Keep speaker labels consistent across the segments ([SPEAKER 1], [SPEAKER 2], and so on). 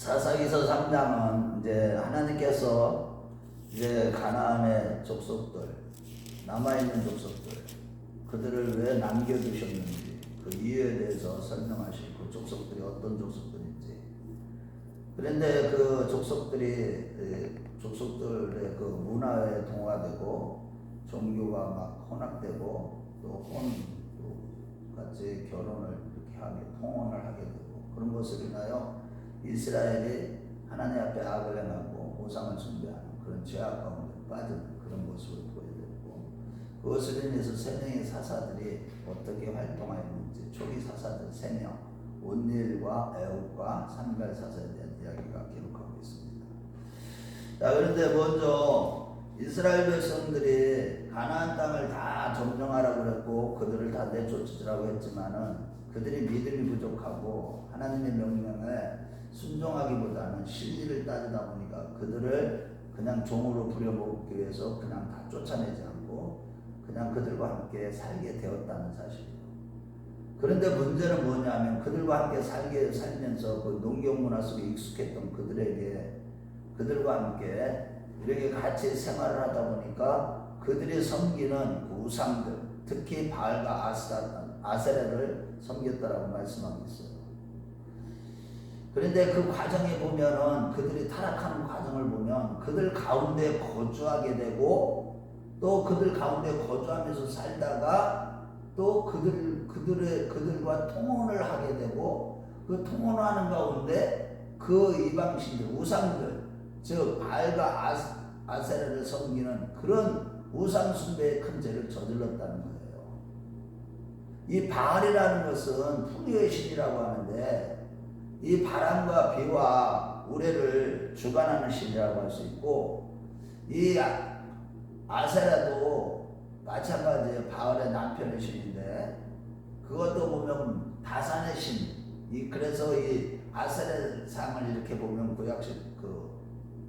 [SPEAKER 1] 사사기서 3장은 이제 하나님께서 이제 가나안의 족속들, 남아있는 족속들, 그들을 왜 남겨두셨는지 그 이유에 대해서 설명하시고 그 족속들이 어떤 족속들인지. 그런데 그 족속들의 그 문화에 동화되고 종교가 막 혼합되고 또 같이 결혼을 이렇게 하게 통혼을 하게 되고 그런 것을 인하여 이스라엘이 하나님 앞에 악을 행하고 우상을 숭배하는 그런 죄악 가운데 빠진 그런 모습을 보여드리고 그것을 인해서 세 명의 사사들이 어떻게 활동하였는지 초기 사사들 3명 온니엘과 에훗과 산갈 사사에 대한 이야기가 기록하고 있습니다. 자, 그런데 먼저 이스라엘 백성들이 가나안 땅을 다 점령하라고 그랬고 그들을 다 내쫓으라고 했지만은 그들이 믿음이 부족하고 하나님의 명령에 순종하기보다는 실리를 따지다 보니까 그들을 그냥 종으로 부려먹기 위해서 그냥 다 쫓아내지 않고 그냥 그들과 함께 살게 되었다는 사실이에요. 그런데 문제는 뭐냐면 그들과 함께 살면서 그 농경 문화 속에 익숙했던 그들과 함께 이렇게 같이 생활을 하다 보니까 그들이 섬기는 우상들, 특히 바알과 아세라를 섬겼다라고 말씀하고 있어요. 그런데 그 과정에 보면은 그들이 타락하는 과정을 보면 그들 가운데 거주하게 되고 또 그들 가운데 거주하면서 살다가 또 그들과 통혼을 하게 되고 그 통혼하는 가운데 그 이방신들, 우상들, 즉 바알과 아세라를 섬기는 그런 우상 숭배의 큰 죄를 저질렀다는 거예요. 이 바알이라는 것은 풍요의 신이라고 하는데 이 바람과 비와 우레를 주관하는 신이라고 할 수 있고 이 아세라도 마찬가지예요. 바알의 남편의 신인데 그것도 보면 다산의 신. 그래서 이 아세라 상을 이렇게 보면 구약식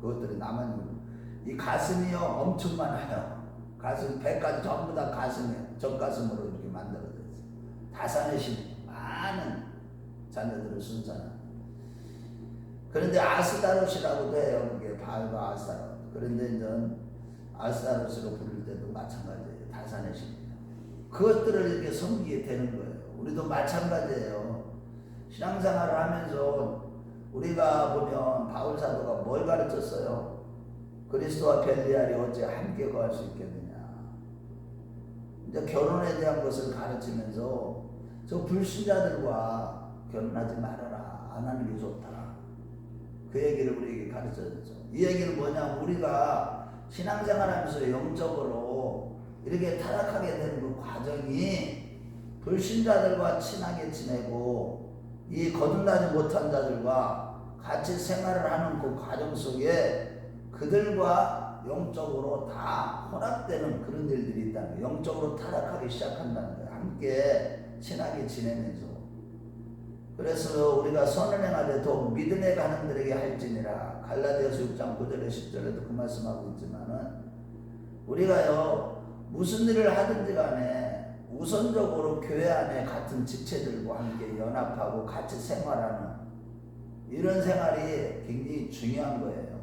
[SPEAKER 1] 그것들이 남은 이 가슴이요 엄청 많아요. 가슴 배까지 전부 다 가슴이에요. 젖가슴으로 이렇게 만들어져 있어요. 다산의 신 많은 자녀들을 순산한. 그런데 아스타롯이라고도 해요. 그게 바알과 아스타롯. 그런데 이제 아스타롯으로 부를 때도 마찬가지예요. 다산의 신이에요. 그것들을 이렇게 섬기게 되는 거예요. 우리도 마찬가지예요. 신앙생활을 하면서 우리가 보면 바울 사도가 뭘 가르쳤어요? 그리스도와 벨리알이 어찌 함께 거할 수 있겠느냐. 이제 결혼에 대한 것을 가르치면서 저 불신자들과 결혼하지 말아라. 안 하는 게 좋다. 그 얘기를 우리에게 가르쳐줬죠. 이 얘기는 뭐냐? 우리가 신앙생활하면서 영적으로 이렇게 타락하게 되는 그 과정이 불신자들과 친하게 지내고 이 거듭나지 못한 자들과 같이 생활을 하는 그 과정 속에 그들과 영적으로 다 혼합되는 그런 일들이 있다는 거예요. 영적으로 타락하기 시작한다는 거예요. 함께 친하게 지내면서. 그래서 우리가 선을 행하되 더욱 믿음의 가는들에게 할지니라. 갈라디아서 6장 9절에 10절에도 그 말씀하고 있지만은 우리가요 무슨 일을 하든지 간에 우선적으로 교회 안에 같은 지체들과 함께 연합하고 같이 생활하는 이런 생활이 굉장히 중요한 거예요.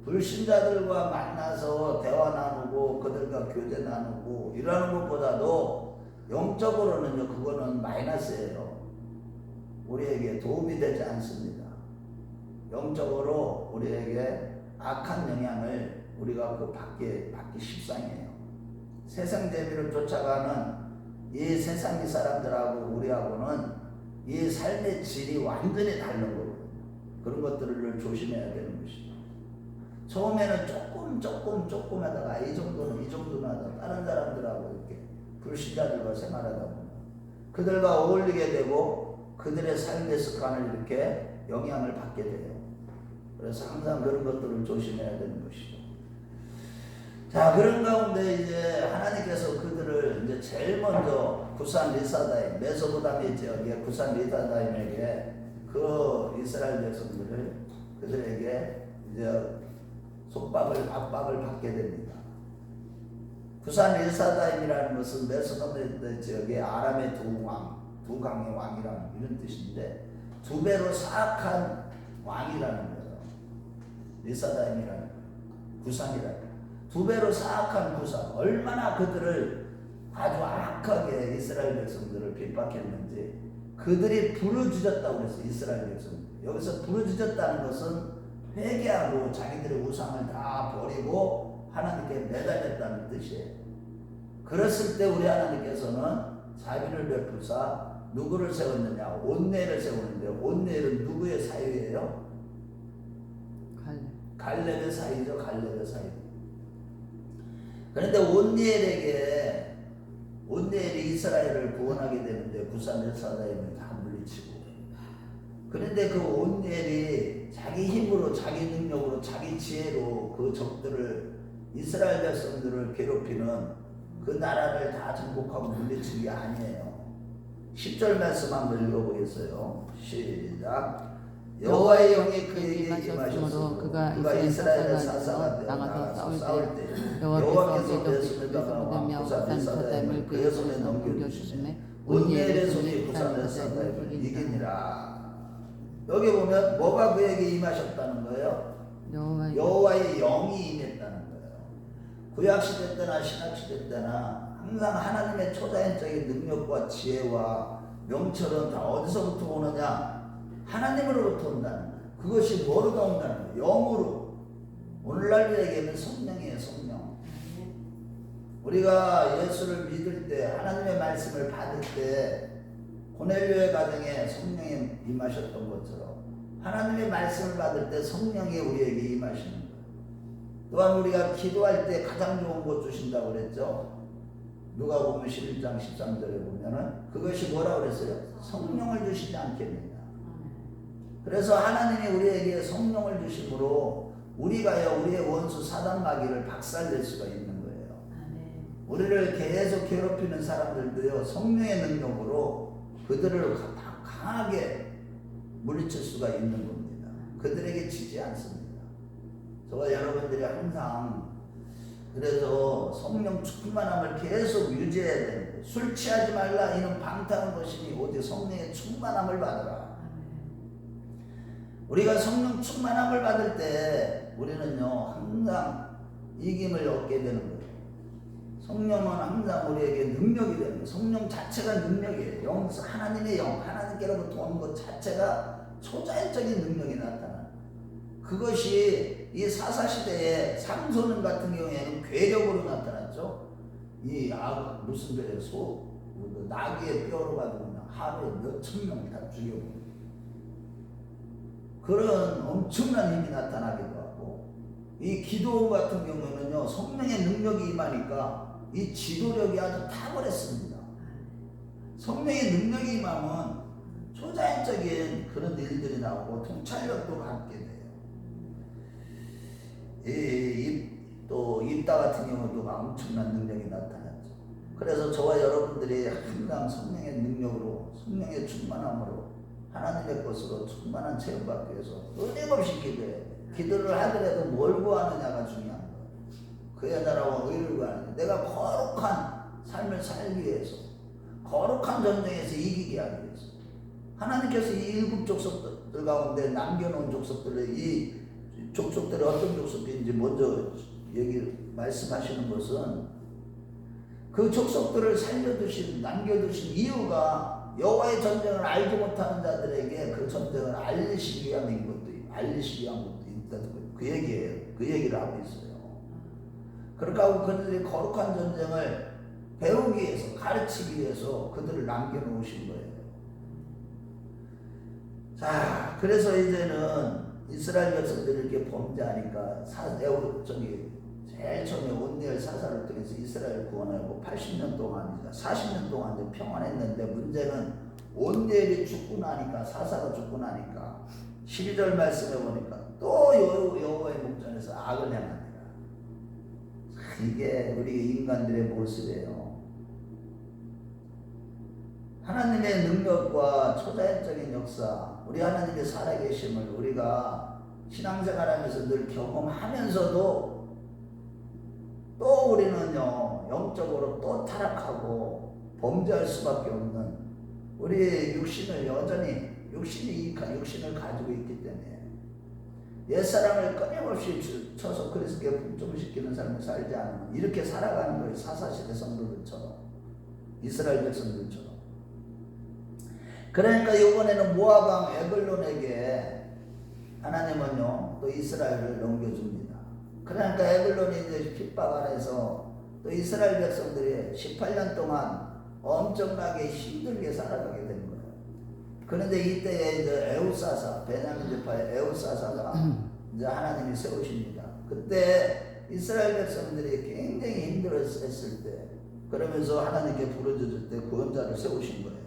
[SPEAKER 1] 불신자들과 만나서 대화 나누고 그들과 교제 나누고 이러는 것보다도 영적으로는요 그거는 마이너스예요. 우리에게 도움이 되지 않습니다. 영적으로 우리에게 악한 영향을 우리가 받기 십상이에요. 세상 재미를 쫓아가는 이 세상의 사람들하고 우리하고는 이 삶의 질이 완전히 다른 거거든요. 그런 것들을 조심해야 되는 것이죠. 처음에는 조금 하다가 이 정도는 하다가 다른 사람들하고 이렇게 불신자들과 생활하다 보면 그들과 어울리게 되고 그들의 삶의 습관을 이렇게 영향을 받게 돼요. 그래서 항상 그런 것들을 조심해야 되는 것이죠. 자, 그런 가운데 이제 하나님께서 그들을 이제 제일 먼저 구산 리사다임, 메소포타미아 지역의 구산 리사다임에게 그 이스라엘 백성들을 그들에게 이제 압박을 받게 됩니다. 구산 리사다임이라는 것은 메소포타미아 지역의 아람의 두 강의 왕이라는 이런 뜻인데 두 배로 사악한 왕이라는 거예요. 리사다임이라는 구상이라는 두 배로 사악한 구상. 얼마나 그들을 아주 악하게 이스라엘 백성들을 핍박했는지 그들이 부르짖었다고 그랬어요. 이스라엘 백성들. 여기서 부르짖었다는 것은 회개하고 자기들의 우상을 다 버리고 하나님께 매달렸다는 뜻이에요. 그랬을 때 우리 하나님께서는 자비를 베푸사 누구를 세웠느냐? 온내를 세우는데 온내는 누구의 사유예요? 갈렙의 사유죠. 갈렙의 사유. 그런데 온니엘이 이스라엘을 구원하게 되는데 구산리사다임을 다 물리치고, 그런데 그 온니엘이 자기 힘으로 자기 능력으로 자기 지혜로 그 적들을 이스라엘 백성들을 괴롭히는 그 나라를 다 정복하고 물리친 게 아니에요. 10절 말씀 한번 읽어보겠어요. 시작. 여호와의 영이 그에게 임하셨으므로 그가 이스라엘의 사사가 되어 나가서 싸울 때 여호와께서 그의 손을 잡아 구산리사다임을 그의 손에 넘겨주시매 온니엘의 손이 구산리사다임을 이기니라. 여기 보면 뭐가 그에게 임하셨다는 거예요? 여호와의 영이 임했다는 거예요. 구약시대 때나 신약시대 때나 항상 하나님의 초자연적인 능력과 지혜와 명철은 다 어디서부터 오느냐? 하나님으로부터 온다는 거예요. 그것이 뭐로도 온다는 거예요? 영으로. 오늘날 우리에게는 성령이에요. 성령. 우리가 예수를 믿을 때 하나님의 말씀을 받을 때 고넬료의 가정에 성령이 임하셨던 것처럼 하나님의 말씀을 받을 때 성령이 우리에게 임하시는 거예요. 또한 우리가 기도할 때 가장 좋은 것 주신다고 그랬죠. 누가복음 11장 13절에 보면은 그것이 뭐라고 그랬어요? 성령을 주시지 않겠느냐. 그래서 하나님이 우리에게 성령을 주심으로 우리가요 우리의 원수 사단 마귀를 박살낼 수가 있는 거예요. 우리를 계속 괴롭히는 사람들도요 성령의 능력으로 그들을 다 강하게 물리칠 수가 있는 겁니다. 그들에게 지지 않습니다. 저와 여러분들이 항상 그래서 성령 충만함을 계속 유지해야 되는 거예요. 술 취하지 말라 이는 방탕한 것이니 오직 성령의 충만함을 받으라. 우리가 성령 충만함을 받을 때 우리는요 항상 이김을 얻게 되는 거예요. 성령은 항상 우리에게 능력이 되는 거예요. 성령 자체가 능력이에요. 하나님의 영, 하나님께로부터 온 것 자체가 초자연적인 능력이 나타나는 거예요. 그것이 이 사사시대에 삼손 같은 경우에는 괴력으로 나타났죠. 무슨 괴력? 나귀의 뼈로 가지고 그냥 하루에 몇천 명을 다 죽여버려요. 그런 엄청난 힘이 나타나기도 하고, 이 기도원 같은 경우는요 성령의 능력이 임하니까 이 지도력이 아주 탁월했습니다. 성령의 능력이 임하면 초자연적인 그런 일들이 나오고 통찰력도 갖게 돼요. 또 입다 같은 경우도 엄청난 능력이 나타났죠. 그래서 저와 여러분들이 항상 성령의 능력으로 성령의 충만함으로 하나님의 것으로 충만한 체험받기 위해서 끊임없이 기도해야 돼. 기도를 하더라도 뭘 구하느냐가 중요한 거예요. 그의 나라와 의를 구하는 내가 거룩한 삶을 살기 위해서, 거룩한 전쟁에서 이기게 하기 위해서 하나님께서 이 일곱 족속들 가운데 남겨놓은 족속들의 이 족속들이 어떤 족속인지 먼저 말씀하시는 것은 그 족속들을 살려두신 남겨두신 이유가 여호와의 전쟁을 알지 못하는 자들에게 그 전쟁을 알리시기 위한 것도 있다는 거예요. 그 얘기예요. 그 얘기를 하고 있어요. 그러니까 하고 그들이 거룩한 전쟁을 배우기 위해서, 가르치기 위해서 그들을 남겨놓으신 거예요. 자, 그래서 이제는 이스라엘 백성들이 이렇게 범죄하니까 제일 처음에 온니엘 사사를 통해서 이스라엘을 구원하고 80년 동안, 40년 동안 평안했는데 문제는 온니엘이 죽고 나니까, 사사가 죽고 나니까 12절 말씀해 보니까 또 여호와의 목전에서 악을 행하니라. 이게 우리 인간들의 모습이에요. 하나님의 능력과 초자연적인 역사, 우리 하나님의 살아계심을 우리가 신앙생활하면서 늘 경험하면서도 또 우리는요 영적으로 또 타락하고 범죄할 수밖에 없는, 우리의 육신을 여전히 육신을 가지고 있기 때문에 옛사람을 끊임없이 쳐서 그리스도께 복종시키는 삶을 살지 않으면 이렇게 살아가는 거예요. 사사시대 성도들처럼, 이스라엘 백성들처럼. 그러니까 이번에는 모압 왕 에글론에게 하나님은요 또 이스라엘을 넘겨줍니다. 그러니까 에글론이 이제 핍박 안에서 또 이스라엘 백성들이 18년 동안 엄청나게 힘들게 살아가게 된 거예요. 그런데 이때에 이제 에우사사, 베냐민 지파의 에우사사가 이제 하나님이 세우십니다. 그때 이스라엘 백성들이 굉장히 힘들었을 때, 그러면서 하나님께 부르짖을 때 구원자를 세우신 거예요.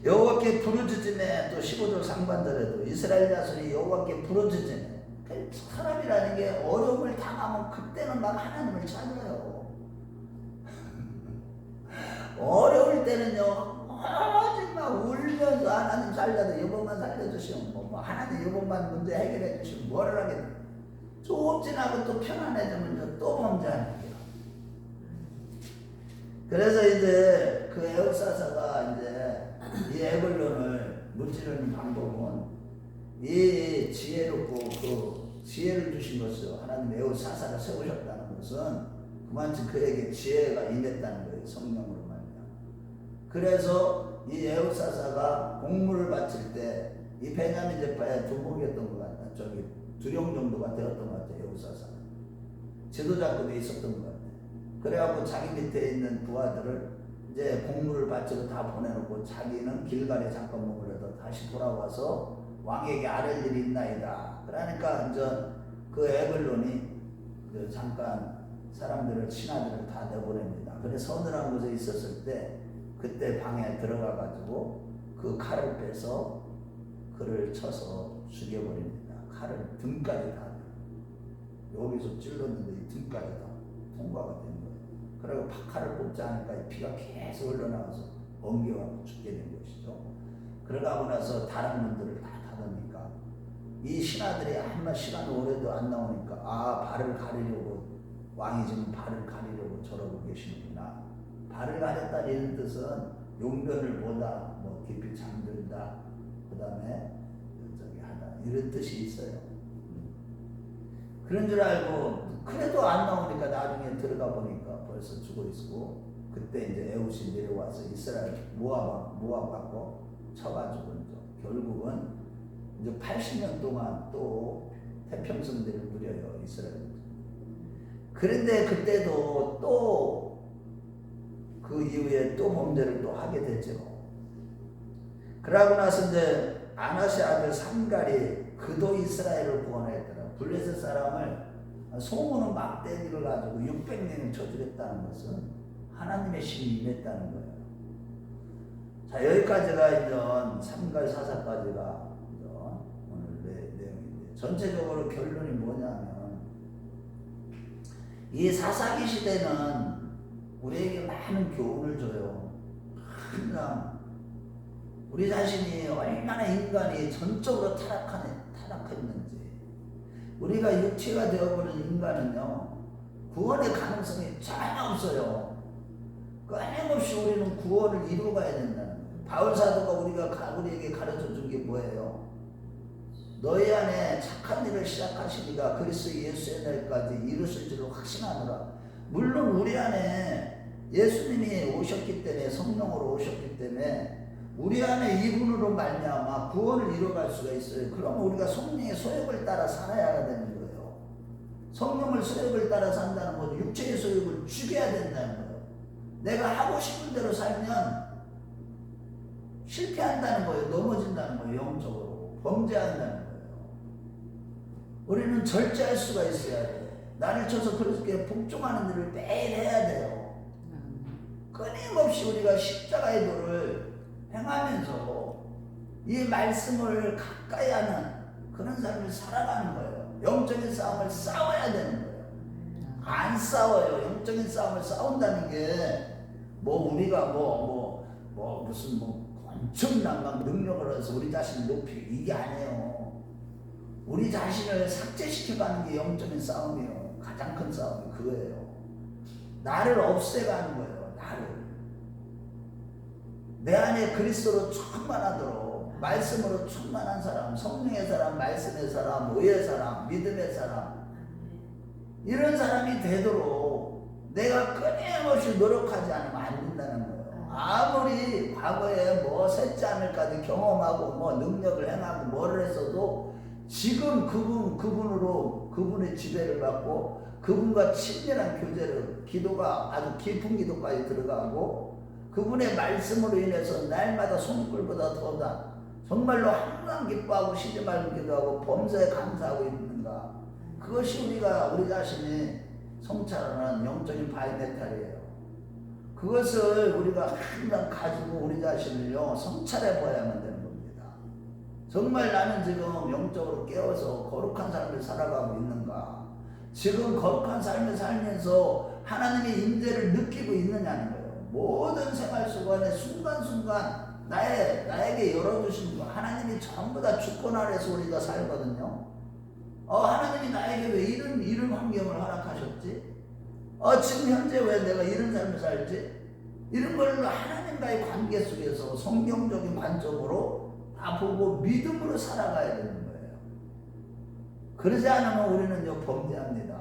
[SPEAKER 1] 여호와께 부르짖음에 또 15절 상반절에도 이스라엘 자손이 여호와께 부르짖음에, 사람이라는 게 어려움을 당하면 그때는 막 하나님을 찾아요. 어려울 때는요 막 울면서 하나님 살려줘, 이번만 살려주시면 뭐 하나님 이번만 문제 해결해 주시면 뭐를 하겠냐. 조금 지나고 또 편안해지면 또 범죄하는 거예요. 그래서 이제 그 에우사사가 이제 이 에글론을 무찌르는 방법은 이 지혜롭고 그 지혜를 주신 것을, 하나님 에우사사를 세우셨다는 것은 그만큼 그에게 지혜가 임했다는 거예요. 성령으로 말이야. 그래서 이 에우사사가 공물을 바칠 때 이 베냐민 지파의 두목이었던 것 같다. 저기 두령 정도가 되었던 것 같아요. 에우사사는 지도자급에 있었던 것 같아요. 그래갖고 자기 밑에 있는 부하들을 이제 공물을 바치고 다 보내놓고 자기는 길갈에 잠깐 머물러서 다시 돌아와서 왕에게 아랠 일이 있나이다. 그러니까 이제 그 에글론이 잠깐 사람들을, 신하들을 다 내보냅니다. 그래서 서늘한 곳에 있었을 때 그때 방에 들어가 가지고 그 칼을 빼서 그를 쳐서 죽여버립니다. 칼을 등까지 다, 여기서 찔렀는데 이 등까지 다 통과가 된 거예요. 그리고 칼을 꼽지 않을까 피가 계속 흘러나와서 엉겨갖고 죽게 된 것이죠. 그러고 나서 다른 문들을 다 닫으니까 이 신하들이 아마 시간 오래도 안 나오니까, 아, 발을 가리려고, 왕이 지금 발을 가리려고 저러고 계시는구나. 발을 가렸다는 뜻은 용변을 보다, 뭐 깊이 잠들다, 그 다음에 저기 하다, 이런 뜻이 있어요. 그런 줄 알고 그래도 안 나오니까 나중에 들어가 보니까 벌써 죽어 있고, 그때 이제 에웃이 내려와서 이스라엘 모압 갖고 쳐가지고 이제 결국은 이제 80년 동안 또 태평성대를 누려요, 이스라엘. 그런데 그때도 또 그 이후에 또 범죄를 또 하게 되죠. 그러고 나서 이제 아나세 아들 삼갈이 그도 이스라엘을 구원했더라. 블레셋 사람을 소문은 막대기를 가지고 600명을 저주했다는 것은 하나님의 신이 임했다는 거예요. 자, 여기까지가 이제 삼갈 사사까지가 오늘 내용인데, 전체적으로 결론이 뭐냐면 이 사사기 시대는 우리에게 많은 교훈을 줘요. 항상 우리 자신이 얼마나 인간이 전적으로 타락했는지. 우리가 육체가 되어버린 인간은요 구원의 가능성이 전혀 없어요. 끊임없이 우리는 구원을 이루어가야 된다는 거예요. 바울 사도가 우리에게 가르쳐 준 게 뭐예요? 너희 안에 착한 일을 시작하시니가 그리스도 예수의 날까지 이루실 줄을 확신하노라. 물론 우리 안에 예수님이 오셨기 때문에, 성령으로 오셨기 때문에 우리 안에 이분으로 말미암아 구원을 이루어갈 수가 있어요. 그러면 우리가 성령의 소욕을 따라 살아야 되는 거예요. 성령을 소욕을 따라 산다는 것은 육체의 소욕을 죽여야 된다는 거예요. 내가 하고 싶은 대로 살면 실패한다는 거예요. 넘어진다는 거예요. 영적으로 범죄한다는 거예요. 우리는 절제할 수가 있어야 돼요. 나를 쳐서 그렇게 복종하는 일을 매일 해야 돼요. 끊임없이 우리가 십자가의 도를 행하면서 이 말씀을 가까이 하는 그런 삶을 살아가는 거예요. 영적인 싸움을 싸워야 되는 거예요. 안 싸워요. 영적인 싸움을 싸운다는 게 우리가 무슨 엄청난 능력을 해서 우리 자신을 높이고 이게 아니에요. 우리 자신을 삭제시켜가는 게 영적인 싸움이에요. 가장 큰 싸움이 그거예요. 나를 없애가는 거예요. 나를. 내 안에 그리스도로 충만하도록 말씀으로 충만한 사람, 성령의 사람, 말씀의 사람, 의의 사람, 믿음의 사람, 이런 사람이 되도록 내가 끊임없이 노력하지 않으면 안 된다는 거예요. 아무리 과거에 뭐 셋째 하늘까지 경험하고 뭐 능력을 행하고 뭐를 했어도 지금 그분으로 그분의 지배를 받고 그분과 친밀한 교제를, 기도가 아주 깊은 기도까지 들어가고 그분의 말씀으로 인해서 날마다 손불보다 더다 정말로 항상 기뻐하고 쉬지 말고 기도하고 범사에 감사하고 있는가, 그것이 우리 자신이 성찰하는 영적인 바이메탈이에요. 그것을 우리가 항상 가지고 우리 자신을요 성찰해 보아야만 되는 겁니다. 정말 나는 지금 영적으로 깨어서 거룩한 삶을 살아가고 있는가, 지금 거룩한 삶을 살면서 하나님의 임재를 느끼고 있느냐는 거예요. 모든 생활 속에 순간순간 나에게 열어주신 거, 하나님이 전부 다 주권 아래서 우리가 살거든요. 하나님이 나에게 왜 이런 환경을 허락하셨지? 지금 현재 왜 내가 이런 삶을 살지? 이런 걸로 하나님과의 관계 속에서 성경적인 관점으로 다 보고 믿음으로 살아가야 되는 거예요. 그러지 않으면 우리는요 범죄합니다.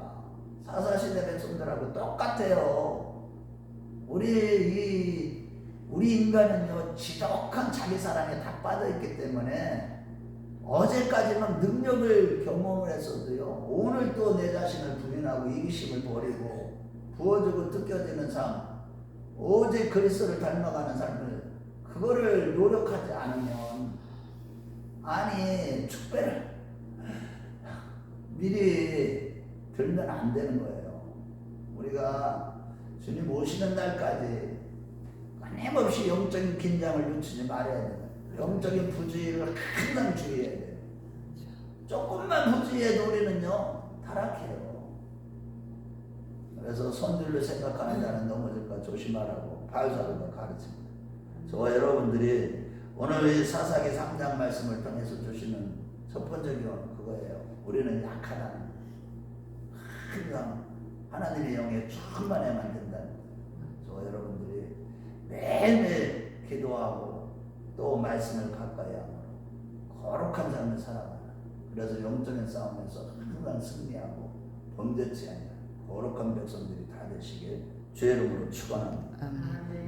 [SPEAKER 1] 사사시대 백성들하고 똑같아요. 우리 인간은요 지독한 자기 사랑에 다 빠져있기 때문에 어제까지만 능력을 경험을 했어도요 오늘 또 내 자신을 부인하고 이기심을 버리고 부어주고 뜯겨지는 삶, 오직 그리스도를 닮아가는 삶을, 그거를 노력하지 않으면 축배를 미리 들면 안 되는 거예요. 우리가 주님 오시는 날까지 끊임없이 영적인 긴장을 늦추지 말아야 돼요. 영적인 부주의를 항상 주의해야 돼요. 조금만 부주의해도 우리는요 타락해요. 그래서 손들로 생각하는 자는 넘어질까 조심하라고 바울사도가 가르칩니다. 저와 여러분들이 오늘 이 사사기 3장 말씀을 통해서 주시는 첫 번째 교훈은 그거예요. 우리는 약하다는 거예요. 항상 하나님의 영에 충만해만 된다는 거예요. 저와 여러분들이 매일매일 기도하고 또 말씀을 가까이 하고 거룩한 삶을 살아가는, 그래서 영적인 싸움에서 항상 승리하고 범죄치 않는 거룩한 백성들이 다 되시길 주의 이름으로 축원합니다.
[SPEAKER 2] 아멘.